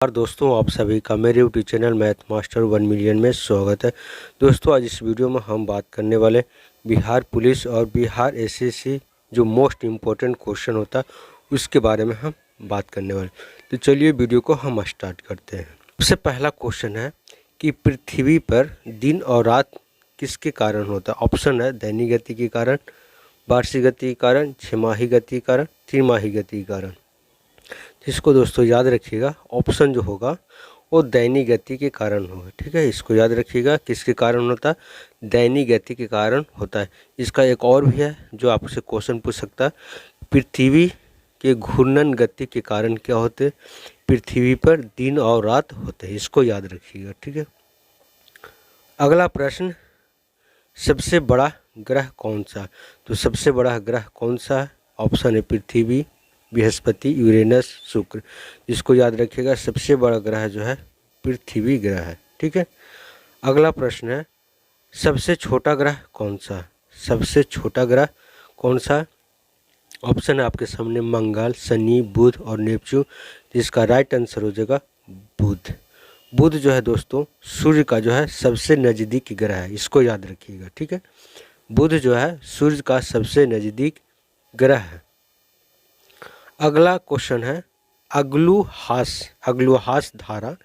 और दोस्तों, आप सभी का मेरे YouTube channel math master 1 million में स्वागत है। दोस्तों, आज इस वीडियो में हम बात करने वाले बिहार पुलिस और बिहार एसएससी जो मोस्ट इम्पोर्टेंट क्वेश्चन होता है उसके बारे में हम बात करने वाले। तो चलिए वीडियो को हम स्टार्ट करते हैं। सबसे पहला क्वेश्चन है कि पृथ्वी पर दिन और रात किसके कारण होता है। ऑप्शन है दैनिक गति के कारण, वार्षिक गति के कारण, छमाही गति के कारण, त्रिमाही गति के कारण। इसको दोस्तों याद रखिएगा, ऑप्शन जो होगा वो दैनिक गति के कारण होगा। ठीक है, इसको याद रखिएगा, किसके कारण होता है, दैनिक गति के कारण होता है। इसका एक और भी है जो आपसे क्वेश्चन पूछ सकता है, पृथ्वी के घूर्णन गति के कारण क्या होते, पृथ्वी पर दिन और रात होते हैं। इसको याद रखिएगा। ठीक है, अगला प्रश्न, सबसे बड़ा ग्रह कौन सा। तो सबसे बड़ा ग्रह कौन सा है, ऑप्शन है पृथ्वी, बृहस्पति, यूरेनस, शुक्र। इसको याद रखिएगा, सबसे बड़ा ग्रह जो है पृथ्वी ग्रह है। ठीक है, अगला प्रश्न है, सबसे छोटा ग्रह कौन सा। सबसे छोटा ग्रह कौन सा, ऑप्शन है आपके सामने मंगल, शनि, बुध और नेपच्यून। इसका राइट आंसर हो जाएगा बुध। बुध जो है दोस्तों सूर्य का जो है सबसे नज़दीक ग्रह है। इसको याद रखिएगा। ठीक है, बुध जो है सूर्य का सबसे नज़दीक ग्रह है। अगला क्वेश्चन है, अग्लुहास धारा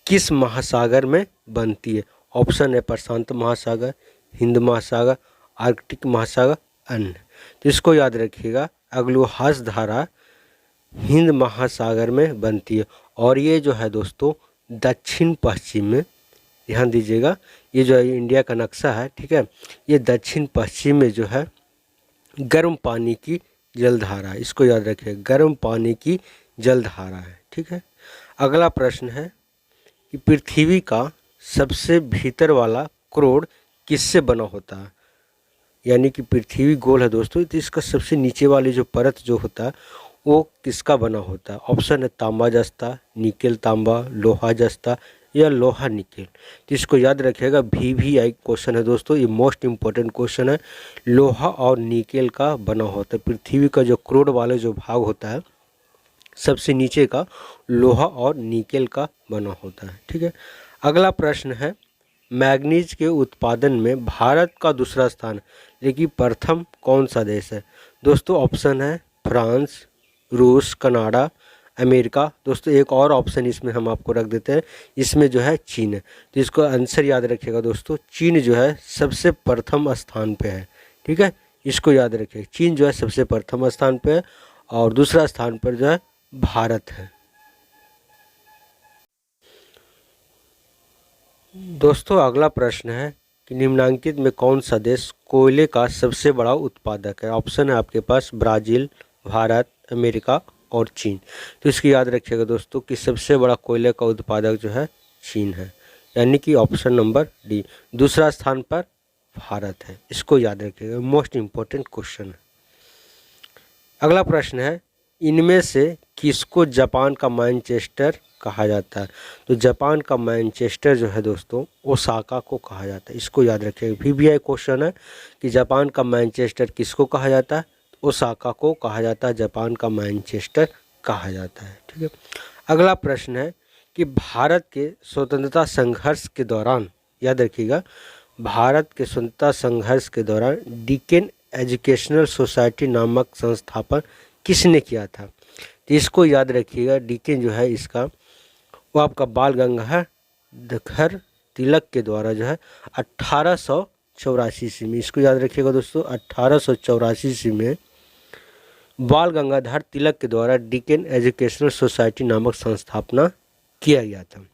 किस महासागर में बनती है। ऑप्शन है प्रशांत महासागर, हिंद महासागर, आर्कटिक महासागर, अन्य। तो इसको याद रखिएगा, अग्लुहास धारा हिंद महासागर में बनती है और ये जो है दोस्तों दक्षिण पश्चिम में, ध्यान दीजिएगा, ये जो है इंडिया का नक्शा है। ठीक है, ये दक्षिण पश्चिम में जो है गर्म पानी की जलधारा है। इसको याद रखिए, गर्म पानी की जलधारा है। ठीक है, अगला प्रश्न है कि पृथ्वी का सबसे भीतर वाला क्रोड किससे बना होता है। यानी कि पृथ्वी गोल है दोस्तों, तो इसका सबसे नीचे वाली जो परत जो होता है वो किसका बना होता है। ऑप्शन है तांबा जस्ता, निकेल तांबा, लोहा जस्ता या लोहा निकेल। तो इसको याद रखिएगा, VVI क्वेश्चन है दोस्तों, ये मोस्ट इम्पोर्टेंट क्वेश्चन है। लोहा और निकेल का बना होता है। पृथ्वी का जो क्रोड वाले जो भाग होता है सबसे नीचे का लोहा और निकेल का बना होता है। ठीक है, अगला प्रश्न है, मैग्नीज के उत्पादन में भारत का दूसरा स्थान लेकिन प्रथम कौन सा देश है। दोस्तों ऑप्शन है फ्रांस, रूस, कनाडा, अमेरिका। दोस्तों एक और ऑप्शन इसमें हम आपको रख देते हैं, इसमें जो है चीन है। तो इसको आंसर याद रखिएगा दोस्तों, चीन जो है सबसे प्रथम स्थान पे है। ठीक है, इसको याद रखिए, चीन जो है सबसे प्रथम स्थान पे है और दूसरा स्थान पर जो है भारत है। दोस्तों अगला प्रश्न है कि निम्नलिखित में कौन सा देश कोयले का सबसे बड़ा उत्पादक है। ऑप्शन है आपके पास ब्राज़ील, भारत, अमेरिका और चीन। तो इसकी याद रखिएगा दोस्तों कि सबसे बड़ा कोयले का उत्पादक जो है चीन है, यानी कि ऑप्शन नंबर डी। दूसरा स्थान पर भारत है। इसको याद रखिएगा, मोस्ट इम्पोर्टेंट क्वेश्चन है। अगला प्रश्न है, इनमें से किसको जापान का मैनचेस्टर कहा जाता है। तो जापान का मैनचेस्टर जो है दोस्तों ओसाका को कहा जाता है। इसको याद रखिएगा, VVI क्वेश्चन है कि जापान का मैनचेस्टर किसको कहा जाता है, ओसाका को कहा जाता है, जापान का मैनचेस्टर कहा जाता है। ठीक है, अगला प्रश्न है कि भारत के स्वतंत्रता संघर्ष के दौरान, याद रखिएगा, भारत के स्वतंत्रता संघर्ष के दौरान डिकेन एजुकेशनल सोसाइटी नामक संस्थापन किसने किया था। तो इसको याद रखिएगा, डिकेन जो है इसका वो आपका बाल गंगाधर तिलक के द्वारा जो है 1884 ईस्वी में, इसको याद रखिएगा दोस्तों, 1884 ईस्वी में बाल गंगाधर तिलक के द्वारा डिकेन एजुकेशनल सोसाइटी नामक संस्थापना किया गया था।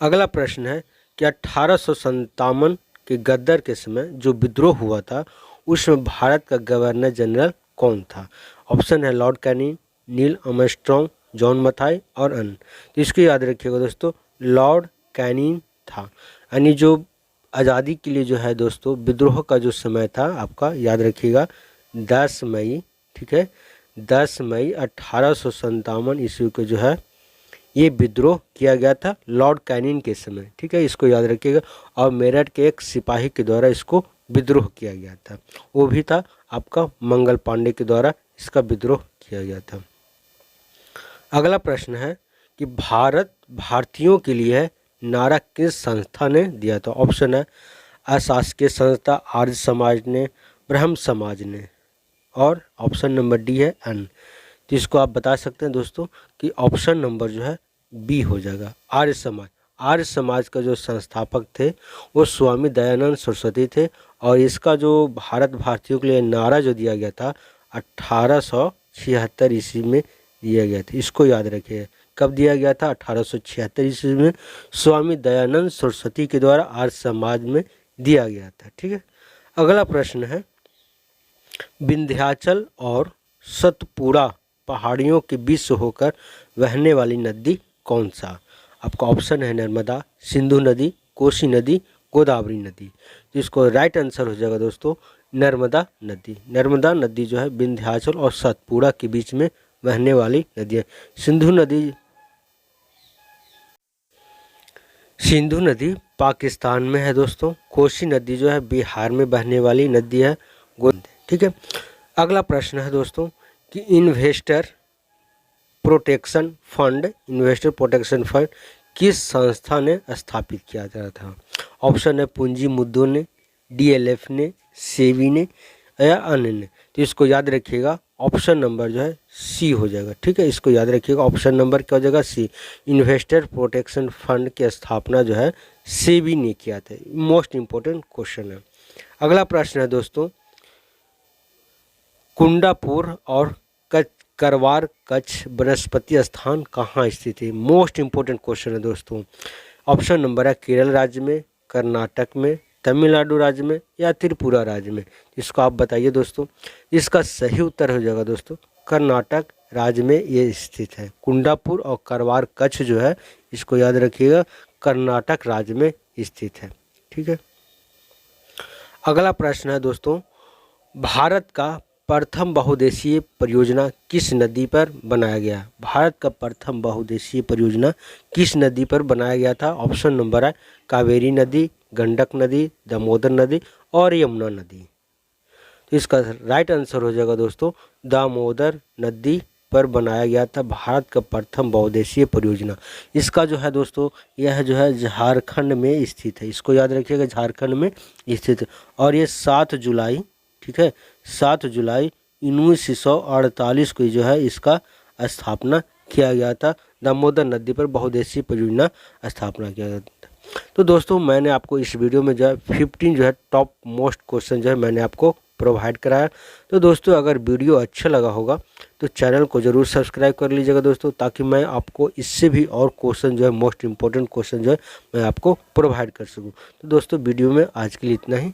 अगला प्रश्न है कि 1857 के गद्दर के समय जो विद्रोह हुआ था उसमें भारत का गवर्नर जनरल कौन था। ऑप्शन है Lord Canning, Neil Armstrong, John Mathai और अन्य। तो इसको याद रखिएगा दोस्तों, लॉर्ड कैनिंग था। यानी जो आज़ादी के लिए जो है दोस्तों विद्रोह का जो समय था आपका, याद रखिएगा 10 मई। ठीक है, 10 मई 1857 ईस्वी को जो है ये विद्रोह किया गया था लॉर्ड कैनिंग के समय। ठीक है, इसको याद रखिएगा, और मेरठ के एक सिपाही के द्वारा इसको विद्रोह किया गया था, वो भी था आपका मंगल पांडे के द्वारा इसका विद्रोह किया गया था। अगला प्रश्न है कि कि भारत भारतीयों के लिए है नारा किस संस्था ने दिया था? ऑप्शन है अशासकीय संस्था, आर्य समाज ने, ब्रह्म समाज ने, और ऑप्शन नंबर डी है अन। तो इसको आप बता सकते हैं दोस्तों कि ऑप्शन नंबर जो है बी हो जाएगा, आर्य समाज। आर्य समाज का जो संस्थापक थे वो स्वामी दयानंद सरस्वती थे, और इसका जो भारत भारतीयों के लिए नारा जो दिया गया था 1876 ईस्वी में दिया गया था। इसको याद रखिए, कब दिया गया था? 1876 ईस्वी में स्वामी दयानंद सरस्वती के द्वारा आर्य समाज में दिया गया था। ठीक है, अगला प्रश्न है विंध्याचल और सतपुड़ा पहाड़ियों के बीच से होकर बहने वाली नदी कौन सा? आपका ऑप्शन है नर्मदा, सिंधु नदी, कोसी नदी, गोदावरी नदी। तो इसको राइट आंसर हो जाएगा दोस्तों नर्मदा नदी। नर्मदा नदी जो है विंध्याचल और सतपुड़ा के बीच में बहने वाली नदी है। सिंधु नदी पाकिस्तान में है दोस्तों। कोसी नदी जो है बिहार में बहने वाली नदी है। ठीक है, अगला प्रश्न है दोस्तों कि इन्वेस्टर प्रोटेक्शन फंड किस संस्था ने स्थापित किया गया था? ऑप्शन है पूंजी मुद्दों ने, डीएलएफ ने, सेबी ने या अन्य ने। तो इसको याद रखिएगा, ऑप्शन नंबर जो है सी हो जाएगा। ठीक है, इसको याद रखिएगा, ऑप्शन नंबर क्या हो जाएगा? सी। इन्वेस्टर प्रोटेक्शन फंड की स्थापना जो है सेबी ने किया था। मोस्ट इम्पोर्टेंट क्वेश्चन है। अगला प्रश्न है दोस्तों कुंडापुर और करवार कच्छ वनस्पति स्थान कहाँ स्थित है? मोस्ट इम्पोर्टेंट क्वेश्चन है दोस्तों। ऑप्शन नंबर है केरल राज्य में, कर्नाटक में, तमिलनाडु राज्य में या त्रिपुरा राज्य में। इसको आप बताइए दोस्तों। इसका सही उत्तर हो जाएगा दोस्तों कर्नाटक राज्य में ये स्थित है। कुंडापुर और करवार कच्छ जो है इसको याद रखिएगा कर्नाटक राज्य में स्थित है। ठीक है, अगला प्रश्न है दोस्तों भारत का प्रथम बहुउद्देशीय परियोजना किस नदी पर बनाया गया? भारत का प्रथम बहुउद्देशीय परियोजना किस नदी पर बनाया गया था? ऑप्शन नंबर है कावेरी नदी, गंडक नदी, दामोदर नदी और यमुना नदी। तो इसका राइट आंसर हो जाएगा दोस्तों दामोदर नदी पर बनाया गया था भारत का प्रथम बहुउद्देशीय परियोजना। इसका जो है दोस्तों यह जो है झारखंड में स्थित है। इसको याद रखिएगा, झारखंड में स्थित है। और ये 7 जुलाई, ठीक है, 7 जुलाई 1948 को जो है इसका स्थापना किया गया था। दामोदर नदी पर बहुउद्देशीय परियोजना स्थापना किया गया था। तो दोस्तों मैंने आपको इस वीडियो में जो है 15 जो है टॉप मोस्ट क्वेश्चन जो है मैंने आपको प्रोवाइड कराया। तो दोस्तों अगर वीडियो अच्छा लगा होगा तो चैनल को ज़रूर सब्सक्राइब कर लीजिएगा दोस्तों, ताकि मैं आपको इससे भी और क्वेश्चन जो है मोस्ट इम्पोर्टेंट क्वेश्चन जो है मैं आपको प्रोवाइड कर सकूं। तो दोस्तों वीडियो में आज के लिए इतना ही।